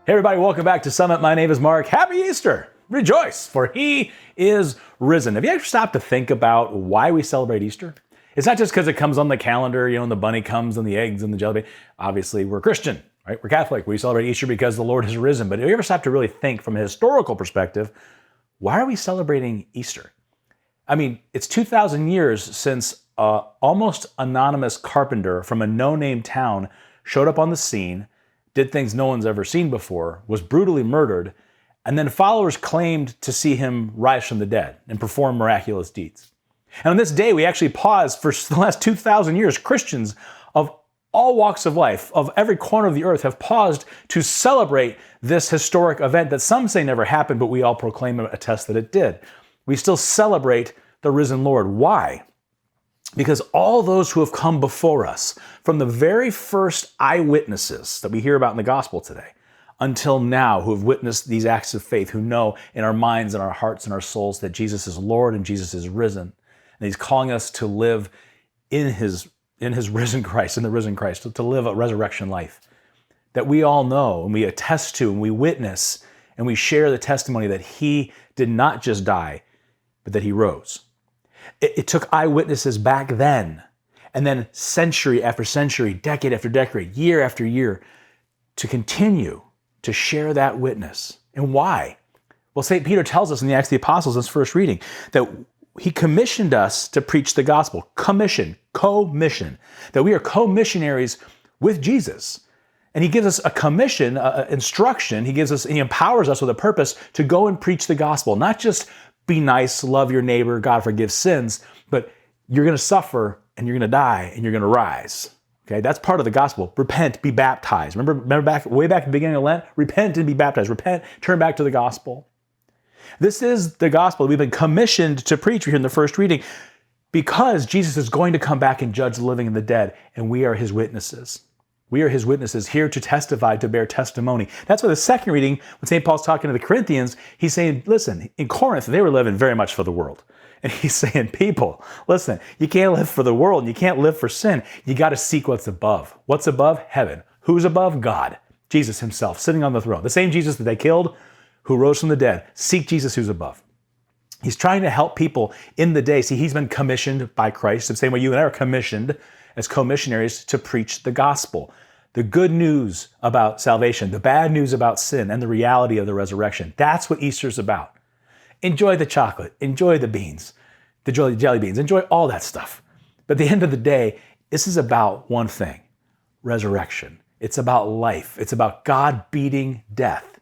Hey everybody, welcome back to Summit. My name is Mark. Happy Easter! Rejoice, for he is risen. Have you ever stopped to think about why we celebrate Easter? It's not just because it comes on the calendar, and the bunny comes and the eggs and the jelly bean. Obviously, we're Christian, right? We're Catholic. We celebrate Easter because the Lord has risen. But have you ever stopped to really think from a historical perspective, why are we celebrating Easter? I mean, it's 2,000 years since an almost anonymous carpenter from a no-name town showed up on the scene, did things no one's ever seen before, was brutally murdered, and then followers claimed to see him rise from the dead and perform miraculous deeds. And on this day, we actually pause for the last 2,000 years. Christians of all walks of life, of every corner of the earth, have paused to celebrate this historic event that some say never happened, but we all proclaim and attest that it did. We still celebrate the risen Lord. Why? Because all those who have come before us, from the very first eyewitnesses that we hear about in the gospel today, until now, who have witnessed these acts of faith, who know in our minds and our hearts and our souls that Jesus is Lord and Jesus is risen, and he's calling us to live in his risen Christ, in the risen Christ, to live a resurrection life, that we all know and we attest to and we witness and we share the testimony that he did not just die, but that he rose. It took eyewitnesses back then, and then century after century, decade after decade, year after year, to continue to share that witness. And why? Well, St. Peter tells us in the Acts of the Apostles, in his first reading, that he commissioned us to preach the gospel. Co-mission, that we are co-missionaries with Jesus. And he gives us a commission, instruction. He empowers us with a purpose to go and preach the gospel, not just be nice, love your neighbor, God forgives sins, but you're going to suffer and you're going to die and you're going to rise. Okay, that's part of the gospel. Repent, be baptized. Remember way back at the beginning of Lent? Repent and be baptized. Repent, turn back to the gospel. This is the gospel we've been commissioned to preach here in the first reading, because Jesus is going to come back and judge the living and the dead, and we are his witnesses. We are his witnesses here to testify, to bear testimony. That's why the second reading, when St. Paul's talking to the Corinthians, he's saying, listen, in Corinth, they were living very much for the world. And he's saying, people, listen, you can't live for the world. You can't live for sin. You got to seek what's above. What's above? Heaven. Who's above? God. Jesus himself, sitting on the throne. The same Jesus that they killed, who rose from the dead. Seek Jesus who's above. He's trying to help people in the day. See, he's been commissioned by Christ, the same way you and I are commissioned as co-missionaries to preach the gospel. The good news about salvation, the bad news about sin, and the reality of the resurrection. That's what Easter's about. Enjoy the chocolate, enjoy the beans, the jelly beans, enjoy all that stuff. But at the end of the day, this is about one thing, resurrection. It's about life. It's about God beating death.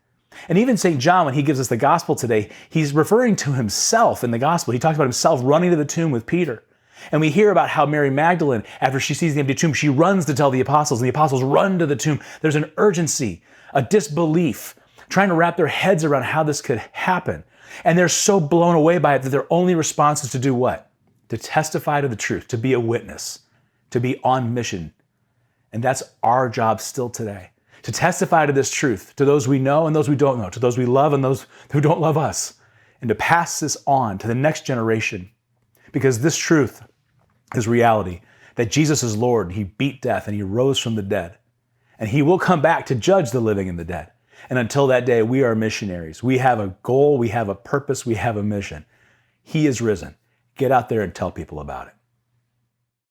And even St. John, when he gives us the gospel today, he's referring to himself in the gospel. He talks about himself running to the tomb with Peter. And we hear about how Mary Magdalene, after she sees the empty tomb, she runs to tell the apostles, and the apostles run to the tomb. There's an urgency, a disbelief, trying to wrap their heads around how this could happen. And they're so blown away by it that their only response is to do what? To testify to the truth, to be a witness, to be on mission. And that's our job still today, to testify to this truth to those we know and those we don't know, to those we love and those who don't love us, and to pass this on to the next generation. Because this truth is reality, that Jesus is Lord, he beat death and he rose from the dead. And he will come back to judge the living and the dead. And until that day, we are missionaries. We have a goal, we have a purpose, we have a mission. He is risen. Get out there and tell people about it.